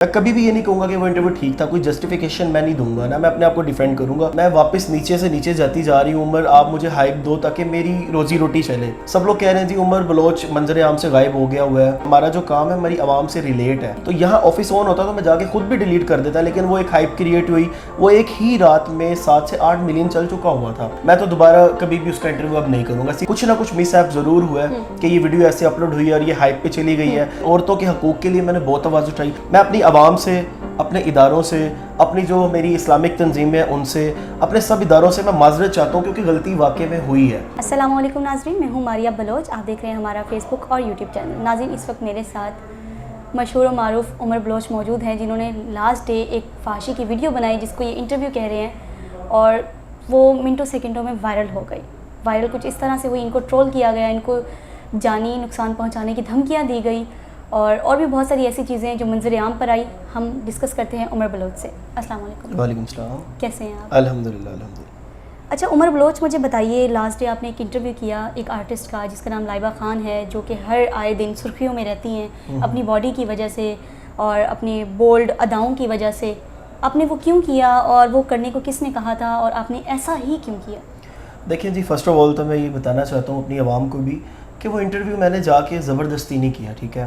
میں کبھی بھی یہ نہیں کہوں گا کہ وہ انٹرویو ٹھیک تھا, کوئی جسٹیفیکیشن میں نہیں دوں گا, میں اپنے آپ کو ڈیفینڈ کروں گا. میں واپس نیچے سے نیچے جاتی جا رہی ہوں. عمر آپ مجھے ہائپ دو تاکہ میری روزی روٹی چلے. سب لوگ کہہ رہے ہیں جی عمر بلوچ منظر عام سے غائب ہو گیا ہوا ہے. ہمارا جو کام ہے ہماری عوام سے ریلیٹ ہے. تو یہاں آفس آن ہوتا تو میں جا کے خود بھی ڈیلیٹ کر دیتا, لیکن وہ ایک ہائپ کریٹ ہوئی. وہ ایک ہی رات میں 7 سے 8 ملین چل چکا ہوا تھا. میں تو دوبارہ کبھی بھی اس کا انٹرویو اب نہیں کروں گا. کچھ نہ کچھ مس ایپ ضرور ہوا ہے کہ یہ ویڈیو ایسے اپلوڈ ہوئی ہے اور یہ ہائپ پہ چلی گئی ہے. عورتوں کے حقوق کے لیے میں نے بہت آواز اٹھائی. میں اپنی عوام سے, اپنے اداروں سے, اپنی جو میری اسلامک تنظیم ہے ان سے, اپنے سب اداروں سے میں معذرت چاہتا ہوں کیونکہ غلطی واقع میں ہوئی ہے. السلام علیکم ناظرین, میں ہوں ماریہ بلوچ. آپ دیکھ رہے ہیں ہمارا فیس بک اور یوٹیوب چینل. ناظرین اس وقت میرے ساتھ مشہور و معروف عمر بلوچ موجود ہیں, جنہوں نے لاسٹ ڈے ایک فحاشی کی ویڈیو بنائی جس کو یہ انٹرویو کہہ رہے ہیں, اور وہ منٹوں سیکنڈوں میں وائرل ہو گئی. وائرل کچھ اس طرح سے ہوئی, ان کو ٹرول کیا گیا, ان کو جانی نقصان پہنچانے کی دھمکیاں دی گئی, اور بھی بہت ساری ایسی چیزیں جو منظر عام پر آئی. ہم ڈسکس کرتے ہیں عمر بلوچ سے. السلام علیکم. وعلیکم السلام. کیسے ہیں آپ؟ الحمدللہ الحمدللہ. اچھا عمر بلوچ, مجھے بتائیے, لاسٹ ڈے آپ نے ایک انٹرویو کیا ایک آرٹسٹ کا جس کا نام لائبہ خان ہے, جو کہ ہر آئے دن سرخیوں میں رہتی ہیں اپنی باڈی کی وجہ سے اور اپنی بولڈ اداؤں کی وجہ سے. آپ نے وہ کیوں کیا, اور وہ کرنے کو کس نے کہا تھا, اور آپ نے ایسا ہی کیوں کیا؟ دیکھیں جی, فرسٹ آف آل تو میں یہ بتانا چاہتا ہوں اپنی عوام کو بھی کہ وہ انٹرویو میں نے جا کے زبردستی نہیں کیا, ٹھیک ہے.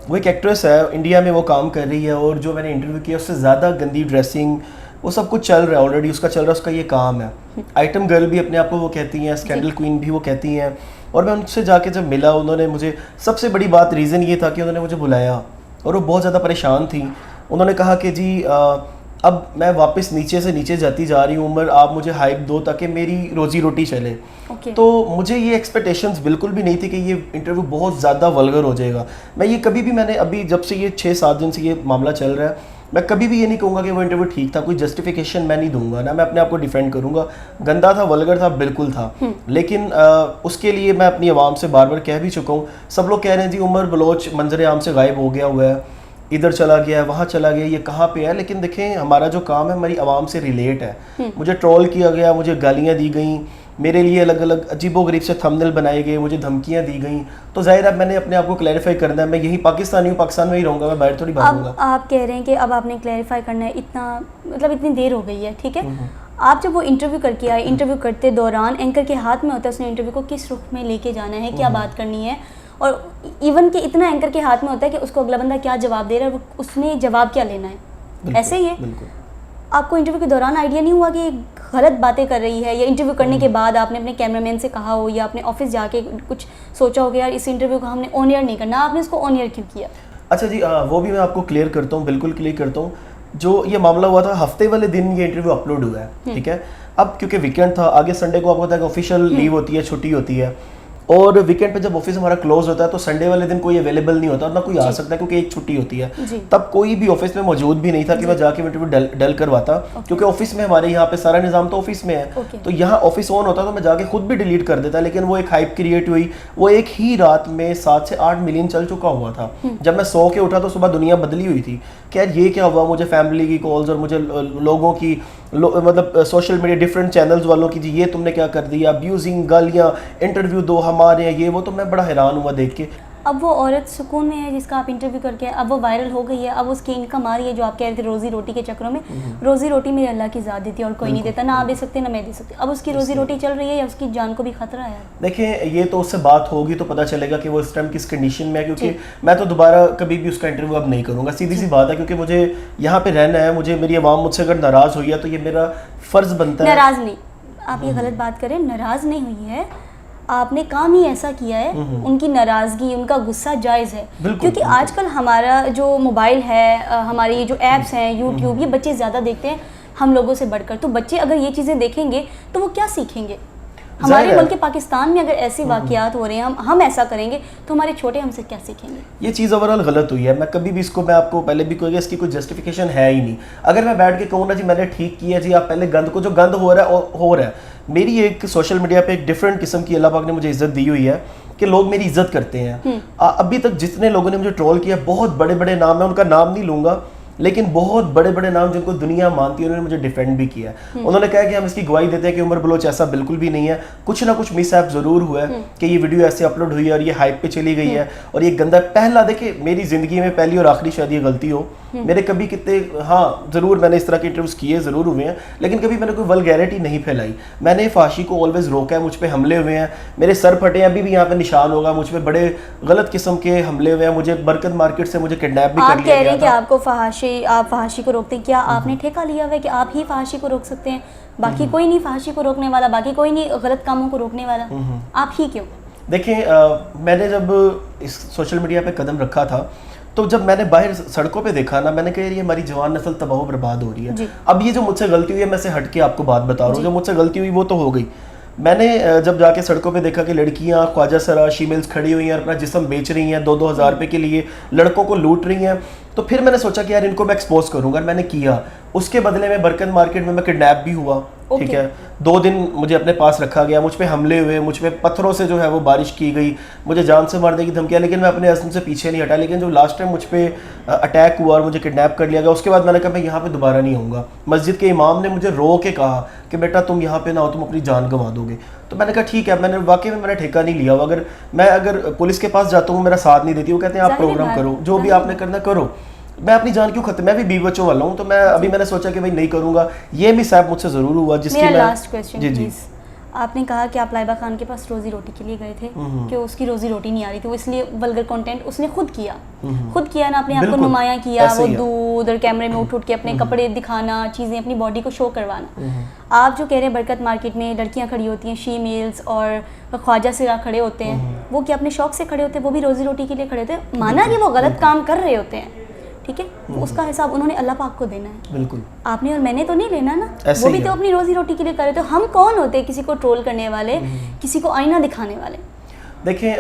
وہ ایک ایکٹریس ہے, انڈیا میں وہ کام کر رہی ہے, اور جو میں نے انٹرویو کیا اس سے زیادہ گندی ڈریسنگ وہ سب کچھ چل رہا ہے آلریڈی, اس کا چل رہا ہے, اس کا یہ کام ہے. آئٹم گرل بھی اپنے آپ کو وہ کہتی ہیں, اسکینڈل کوئین بھی وہ کہتی ہیں. اور میں ان سے جا کے جب ملا, انہوں نے مجھے, سب سے بڑی بات ریزن یہ تھا کہ انہوں نے مجھے بلایا اور وہ بہت زیادہ پریشان تھی. انہوں نے کہا کہ جی اب میں واپس نیچے سے نیچے جاتی جا رہی ہوں, عمر آپ مجھے ہائپ دو تاکہ میری روزی روٹی چلے. تو مجھے یہ ایکسپیکٹیشنز بالکل بھی نہیں تھی کہ یہ انٹرویو بہت زیادہ ولگر ہو جائے گا. میں یہ کبھی بھی, میں نے ابھی جب سے یہ 6-7 دن سے یہ معاملہ چل رہا ہے, میں کبھی بھی یہ نہیں کہوں گا کہ وہ انٹرویو ٹھیک تھا, کوئی جسٹیفیکیشن میں نہیں دوں گا, میں اپنے آپ کو ڈیفینڈ کروں گا. گندا تھا, ولگر تھا, بالکل تھا, لیکن اس کے لیے میں اپنی عوام سے بار بار کہہ بھی چکا ہوں. سب لوگ کہہ رہے ہیں جی عمر بلوچ منظر عام سے غائب ہو گیا ہوا ہے, ادھر چلا گیا ہے, وہاں چلا گیا, یہ کہاں پہ ہے. لیکن دیکھیں ہمارا جو کام ہے ہماری عوام سے ریلیٹ ہے. مجھے ٹرول کیا گیا, مجھے گالیاں دی گئیں, میرے لیے الگ الگ عجیب و غریب سے تھمبنیل بنائے گئے, مجھے دھمکیاں دی گئیں. تو ظاہر ہے میں نے اپنے آپ کو کلیریفائی کرنا ہے. میں یہی پاکستانی ہوں, پاکستان میں ہی رہوں گا, میں باہر تھوڑی بھاگوں گا. اب آپ کہہ رہے ہیں کہ اب آپ نے کلیریفائی کرنا ہے, اتنا مطلب اتنی دیر ہو گئی ہے, ٹھیک ہے. آپ جب وہ انٹرویو کر کے آئے, انٹرویو کرتے دوران اینکر کے ہاتھ میں ہوتا ہے اس نے انٹرویو کو کس رخ میں لے کے جانا ہے, کیا بات کرنی ہے, اور ایون کہ اتنا اینکر کے ہاتھ میں ہوتا ہے کہ اس کو اگلا بندہ کیا جواب دے رہا ہے, اس نے جواب کیا لینا ہے. ایسے ہی ہے. آپ کو انٹرویو کے دوران آئیڈیا نہیں ہوا کہ غلط باتیں کر رہی ہے, یا انٹرویو کرنے کے بعد آپ نے اپنے کیمرہ مین سے کہا ہو, یا اپنے آفس جا کے کچھ سوچا ہو کہ یار اس انٹرویو کو ہم نے آن ایئر نہیں کرنا, آپ نے اس کو آن ایئر کیوں کیا؟ اچھا جی, وہ بھی میں آپ کو کلیئر کرتا ہوں, بالکل کلیئر کرتا ہوں. جو یہ معاملہ ہوا تھا ہفتے والے دن یہ انٹرویو اپلوڈ ہوا ہے, ٹھیک ہے. اب کیونکہ ویکینڈ تھا, آگے سنڈے کو آپ کو پتا ہے کہ آفیشیل لیو ہوتی ہے, چھٹی ہوتی ہے, اور ویکینڈ پہ جب آفس ہمارا کلوز ہوتا ہے تو سنڈے والے دن کوئی اویلیبل نہیں ہوتا, اور نہ کوئی آ سکتا ہے کیونکہ ایک چھٹی ہوتی ہے. تب کوئی بھی آفس میں موجود بھی نہیں تھا کہ میں جا کے انٹرویو ڈل کرواتا, کیونکہ آفس میں ہمارے یہاں پہ سارا نظام تو آفس میں ہے. تو یہاں آفس آن ہوتا تو میں جا کے خود بھی ڈیلیٹ کر دیتا, لیکن وہ ایک ہائپ کریٹ ہوئی. وہ ایک ہی رات میں 7 سے 8 ملین چل چکا ہوا تھا. جب میں سو کے اٹھا تو صبح دنیا بدلی ہوئی تھی کہ یار یہ کیا ہوا. مجھے فیملی کی کالز اور مجھے لوگوں کی مطلب سوشل میڈیا ڈفرینٹ چینلز والوں کی, جی یہ تم نے کیا کر دیا, ابیوزنگ, گالیاں, انٹرویو دو ہمارے ہیں, یہ وہ. تو میں بڑا حیران ہوا دیکھ کے. اب وہ عورت سکون میں ہے جس کا آپ انٹرویو کر کے, اب وہ وائرل ہو گئی ہے, اب اس کی انکم آ رہی ہے, جو آپ کہہ رہے تھے روزی روٹی کے چکروں میں. روزی روٹی میرے اللہ کی ذات دیتی ہے اور کوئی نہیں دیتا, نہ آپ دے سکتے نہ میں دے سکتے. اب اس کی روزی روٹی چل رہی ہے یا اس کی جان کو بھی خطرہ ہے؟ دیکھیں یہ تو اس سے بات ہوگی تو پتہ چلے گا کہ وہ اس ٹائم کس کنڈیشن میں ہے, کیونکہ میں تو دوبارہ کبھی بھی اس کا انٹرویو اب نہیں کروں گا. سیدھی سی بات ہے, کیونکہ مجھے یہاں پہ رہنا ہے, مجھے میری عوام مجھ سے اگر ناراض ہوئی ہے تو یہ میرا فرض بنتا ہے. ناراض نہیں, آپ یہ غلط بات کریں, ناراض نہیں ہوئی ہے, آپ نے کام ہی ایسا کیا ہے. ان کی ناراضگی, ان کا غصہ جائز ہے, کیونکہ آج کل ہمارا جو موبائل ہے, ہماری جو ایپس ہیں, یوٹیوب, یہ بچے زیادہ دیکھتے ہیں ہم لوگوں سے بڑھ کر. تو بچے اگر یہ چیزیں دیکھیں گے تو وہ کیا سیکھیں گے؟ ہمارے ملک پاکستان میں اگر ایسی واقعات ہو رہے ہیں, ہم ایسا کریں گے تو ہمارے چھوٹے ہم سے کیا سیکھیں گے؟ یہ چیز اوورآل غلط ہوئی ہے. میں کبھی بھی اس کو, میں آپ کو پہلے بھی کہوں گا, اس کی کوئی جسٹیفیکیشن ہے ہی نہیں. اگر میں بیٹھ کے کہوں نا جی میں نے ٹھیک کیا, جی آپ پہلے گند کو, جو گند ہو رہا ہے. میری ایک سوشل میڈیا پہ ایک ڈفرینٹ قسم کی اللہ پاک نے مجھے عزت دی ہوئی ہے کہ لوگ میری عزت کرتے ہیں. ابھی تک جتنے لوگوں نے مجھے ٹرول کیا, بہت بڑے بڑے نام ہیں, ان کا نام نہیں لوں گا, لیکن بہت بڑے بڑے نام جن کو دنیا مانتی ہے انہوں نے مجھے ڈیفینڈ بھی کیا ہے. انہوں نے کہا کہ ہم اس کی گواہی دیتے ہیں کہ عمر بلوچ ایسا بالکل بھی نہیں ہے, کچھ نہ کچھ مس ایپ ضرور ہوا ہے کہ یہ ویڈیو ایسے اپلوڈ ہوئی ہے اور یہ ہائپ پہ چلی گئی ہے اور یہ گندا. پہلا دیکھیں میری زندگی میں پہلی اور آخری شاید یہ غلطی ہو, میرے کبھی کتنے ہاں ضرور میں نے اس طرح کے انٹرویوز کیے ضرور ہوئے ہیں, لیکن کبھی میں نے کوئی ولگیرٹی نہیں پھیلائی. میں نے فحاشی کو آلویز روکا ہے, مجھ پہ حملے ہوئے ہیں, میرے سر پھٹے ہیں, ابھی بھی یہاں پہ نشان ہوگا, مجھ پہ بڑے غلط قسم کے حملے ہوئے ہیں, مجھے برکت مارکیٹ سے مجھے کڈنیپ بھی کر لیا گیا تھا. آپ کہہ رہے ہیں کہ آپ کو آپ فحاشی کو روکتے ہیں, کیا آپ نے ٹھیکہ لیا ہوا ہے کہ آپ ہی فحاشی کو روک سکتے ہیں, باقی کوئی نہیں فحاشی کو روکنے والا, باقی کوئی نہیں غلط کاموں کو روکنے والا, آپ ہی کیوں؟ دیکھیں میں نے جب اس سوشل میڈیا پہ قدم رکھا تھا تو جب میں نے باہر سڑکوں پہ دیکھا نا, میں نے کہا یہ ہماری جوان نسل تباہ و برباد ہو رہی ہے. اب یہ جو مجھ سے غلطی ہوئی ہے میں سے ہٹ کے آپ کو بات بتا رہا ہوں, جو مجھ سے غلطی ہوئی وہ تو ہو گئی. میں نے جب جا کے سڑکوں پہ دیکھا کہ لڑکیاں خواجہ سرا شیمیلز کھڑی ہوئی ہیں اور اپنا جسم بیچ رہی ہیں 2-2 ہزار روپے کے لیے, لڑکوں کو لوٹ رہی ہیں, تو پھر میں نے سوچا کہ یار ان کو میں ایکسپوز کروں گا. میں نے کیا, اس کے بدلے میں برکت مارکیٹ میں کڈنیپ بھی ہوا. ٹھیک ہے, 2 دن مجھے اپنے پاس رکھا گیا, مجھ پہ حملے ہوئے, مجھ پہ پتھروں سے جو ہے وہ بارش کی گئی, مجھے جان سے مارنے کی دھمکیاں, لیکن میں اپنے عزم سے پیچھے نہیں ہٹا. لیکن جو لاسٹ ٹائم مجھ پہ اٹیک ہوا اور مجھے کڈنیپ کر لیا گیا, اس کے بعد میں نے کہا میں یہاں پہ دوبارہ نہیں آؤں گا. مسجد کے امام نے مجھے رو کے کہا کہ بیٹا تم یہاں پہ نہ ہو, تم اپنی جان گنوا دو گے. تو میں نے کہا ٹھیک ہے, میں نے واقعی میں نے ٹھیکہ نہیں لیا ہوا. اگر پولیس کے پاس جاتا ہوں میرا ساتھ نہیں دیتی, وہ کہتے ہیں آپ پروگرام کرو, جو بھی آپ نے کرنا کرو, میں اپنی جان کیوں ختم, میں بھی بیوی بچوں والا ہوں, تو میں نے سوچا کہ بھائی نہیں کروں گا. یہ بھی صاحب مجھ سے ضرور ہوا جس کی میں لاسٹ کوسچن پلیز. آپ نے کہا کہ آپ لائبہ خان کے پاس روزی روٹی کے لیے گئے تھے کہ اس کی روزی روٹی نہیں آ رہی تھی, وہ اس لیے ولگر کنٹینٹ اس نے خود کیا نا, اپنے آپ کو نمایاں کیا, وہ دور کیمرے میں اٹھ کے اپنے کپڑے دکھانا, چیزیں اپنی باڈی کو شو کروانا. آپ جو کہہ رہے ہیں برکت مارکیٹ میں لڑکیاں کھڑی ہوتی ہیں, شی میلز اور خواجہ سرا کھڑے ہوتے ہیں, وہ کیا اپنے شوق سے کھڑے ہوتے ہیں؟ وہ بھی روزی روٹی کے لیے کھڑے ہوتے ہیں, مانا کہ وہ غلط کام کر رہے ہوتے ہیں, ٹھیک ہے, اس کا حساب انہوں نے اللہ پاک کو دینا ہے. بالکل, آپ نے اور میں نے تو نہیں لینا نا, وہ بھی تو اپنی روزی روٹی کے لیے کر رہے. تو ہم کون ہوتے ہیں کسی کو ٹرول کرنے والے, کسی کو آئینہ دکھانے والے؟ دیکھیں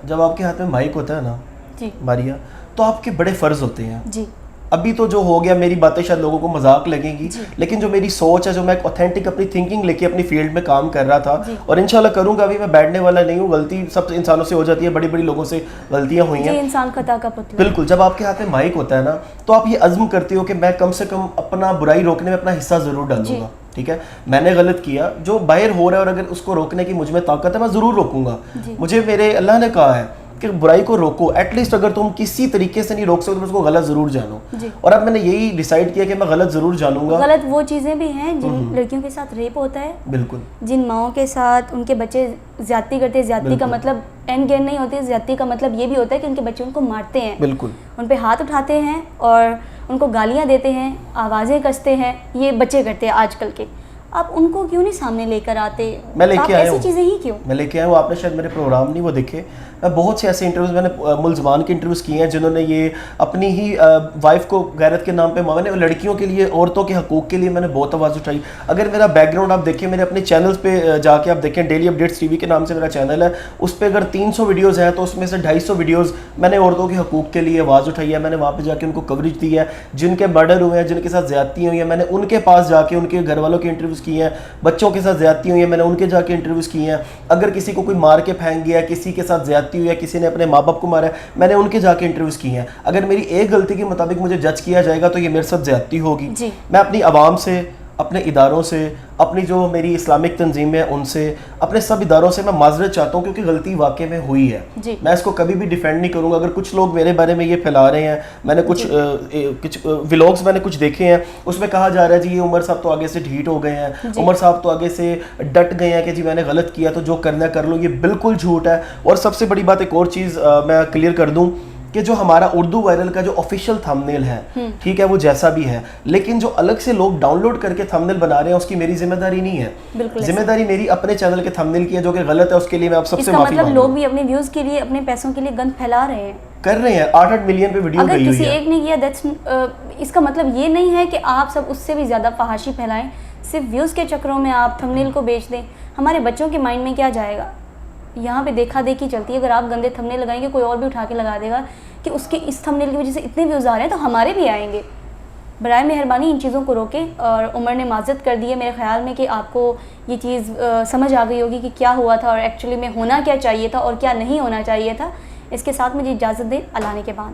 جب آپ کے ہاتھ میں مائک ہوتا ہے نا جی ماریا, تو آپ کے بڑے فرض ہوتے ہیں. جی ابھی تو جو ہو گیا, میری باتیں شاید لوگوں کو مذاق لگیں گی, لیکن جو میری سوچ ہے, جو میں ایک اوتھینٹک اپنی تھنکنگ لے کے اپنی فیلڈ میں کام کر رہا تھا, اور انشاءاللہ کروں گا, ابھی میں بیٹھنے والا نہیں ہوں. غلطی سب انسانوں سے ہو جاتی ہے, بڑی بڑی لوگوں سے غلطیاں ہوئی ہیں, انسان خطا کا پتلا. بالکل, جب آپ کے ہاتھ میں مائک ہوتا ہے نا تو آپ یہ عزم کرتے ہو کہ میں کم سے کم اپنا برائی روکنے میں اپنا حصہ ضرور ڈالوں گا. ٹھیک ہے, میں نے غلط کیا, جو باہر ہو رہا ہے, اور اگر اس کو روکنے کی مجھ میں طاقت ہے میں ضرور روکوں گا. مجھے میرے اللہ نے کہا ہے کہ برائی کو روکو, ایٹ لیسٹ اگر تم کسی طریقے سے نہیں روک سکتے تو اس کو غلط ضرور جانو. اور اب میں نے یہی ڈیسائیڈ کیا کہ میں غلط ضرور جانوں گا. غلط وہ چیزیں بھی ہیں جن لڑکیوں کے ساتھ ریپ ہوتا ہے, بالکل, جن ماؤں کے ساتھ ان کے بچے زیادتی کرتے ہیں. زیادتی کا مطلب اینڈ گین نہیں ہوتی, زیادتی کا مطلب یہ بھی ہوتا ہے کہ ان کے بچے ان کو مارتے ہیں, بالکل, ان پہ ہاتھ اٹھاتے ہیں اور ان کو گالیاں دیتے ہیں, آوازیں کستے ہیں. یہ بچے کرتے ہیں آج کل کے. آپ ان کو کیوں نہیں سامنے لے کر آتے؟ میں لے کے آیا ہوں, ایسی چیزیں ہی کیوں میں لے کے آیا ہوں. آپ نے شاید میرے پروگرام نہیں وہ دیکھے, میں بہت سے ایسے انٹرویوز, میں نے ملزمان کے انٹرویوز کیے ہیں جنہوں نے یہ اپنی ہی وائف کو غیرت کے نام پہ, میں نے لڑکیوں کے لیے, عورتوں کے حقوق کے لیے میں نے بہت آواز اٹھائی. اگر میرا بیک گراؤنڈ آپ دیکھیں, میرے اپنے چینلز پہ جا کے آپ دیکھیں, ڈیلی اپڈیٹس ٹی وی کے نام سے میرا چینل ہے, اس پہ اگر 300 ویڈیوز ہیں تو اس میں سے 250 ویڈیوز میں نے عورتوں کے حقوق کے لیے آواز اٹھائی ہے. میں نے وہاں پہ جا کے ان کو کوریج دی ہے, جن کے مرڈر ہوئے ہیں, جن کے ساتھ زیادتی ہوئی ہیں, میں نے ان کے پاس جا کے ان کے گھر والوں کے انٹرویوز کیے ہیں. بچوں کے ساتھ زیادتی ہوئی ہے, میں نے ان کے جا کے انٹرویوز کیے ہیں. اگر کسی کو کوئی مار کے پھینک گیا, کسی کے ساتھ زیادتی ہوئی ہے, کسی نے اپنے ماں باپ کو مارا ہے, میں نے ان کے جا کے انٹرویوز کیے ہیں. اگر میری ایک غلطی کے مطابق مجھے جج کیا جائے گا تو یہ میرے ساتھ زیادتی ہوگی. میں اپنی عوام سے, اپنے اداروں سے, اپنی جو میری اسلامک تنظیم ہے ان سے, اپنے سب اداروں سے میں معذرت چاہتا ہوں کیونکہ غلطی واقعی میں ہوئی ہے. میں اس کو کبھی بھی ڈیفینڈ نہیں کروں گا. اگر کچھ لوگ میرے بارے میں یہ پھیلا رہے ہیں, میں نے کچھ ولاگز میں نے کچھ دیکھے ہیں, اس میں کہا جا رہا ہے جی یہ عمر صاحب تو آگے سے ڈھیٹ ہو گئے ہیں, عمر صاحب تو آگے سے ڈٹ گئے ہیں کہ جی میں نے غلط کیا تو جو کرنا ہے کر لو. یہ بالکل جھوٹ ہے. اور سب سے بڑی بات ایک اور چیز میں کلیئر کر دوں کہ جو ہمارا اردو وائرل کا جو آفیشیل تھمبنیل ہے, ٹھیک ہے, وہ جیسا بھی ہے, لیکن جو الگ سے لوگ ڈاؤن لوڈ کر کے تھمبنیل بنا رہے ہیں اس کی میری ذمہ داری نہیں ہے. ذمہ داری میری اپنے چینل کے تھمبنیل کی ہے جو کہ غلط ہے, اس کے لیے میں آپ سب سے معافی مانگتا ہوں. لوگ بھی اپنے ویوز کے لیے, اپنے پیسوں کے لیے گند پھیلا رہے ہیں, کر رہے ہیں. 8 ملین پہ ویڈیو گئی ہوئی ہے. اگر کسی ایک نے کیا, اس کا مطلب یہ نہیں ہے کہ آپ سب اس سے بھی زیادہ فحاشی پھیلائیں. صرف ویوز کے چکروں میں آپ تھمبنیل کو بیچ دیں. ہمارے بچوں کے مائنڈ میں کیا جائے گا؟ یہاں پہ دیکھا دیکھی چلتی ہے. اگر آپ گندے تھمبنیل لگائیں گے, کوئی اور بھی اٹھا کے لگا دے گا کہ اس کے اس تھمبنیل کی وجہ سے اتنے ویوز آ رہے ہیں تو ہمارے بھی آئیں گے. برائے مہربانی ان چیزوں کو روکیں. اور عمر نے معذرت کر دی ہے میرے خیال میں کہ آپ کو یہ چیز سمجھ آ گئی ہوگی کہ کیا ہوا تھا اور ایکچولی میں ہونا کیا چاہیے تھا اور کیا نہیں ہونا چاہیے تھا. اس کے ساتھ مجھے اجازت دیں, اللہ نے کے بعد.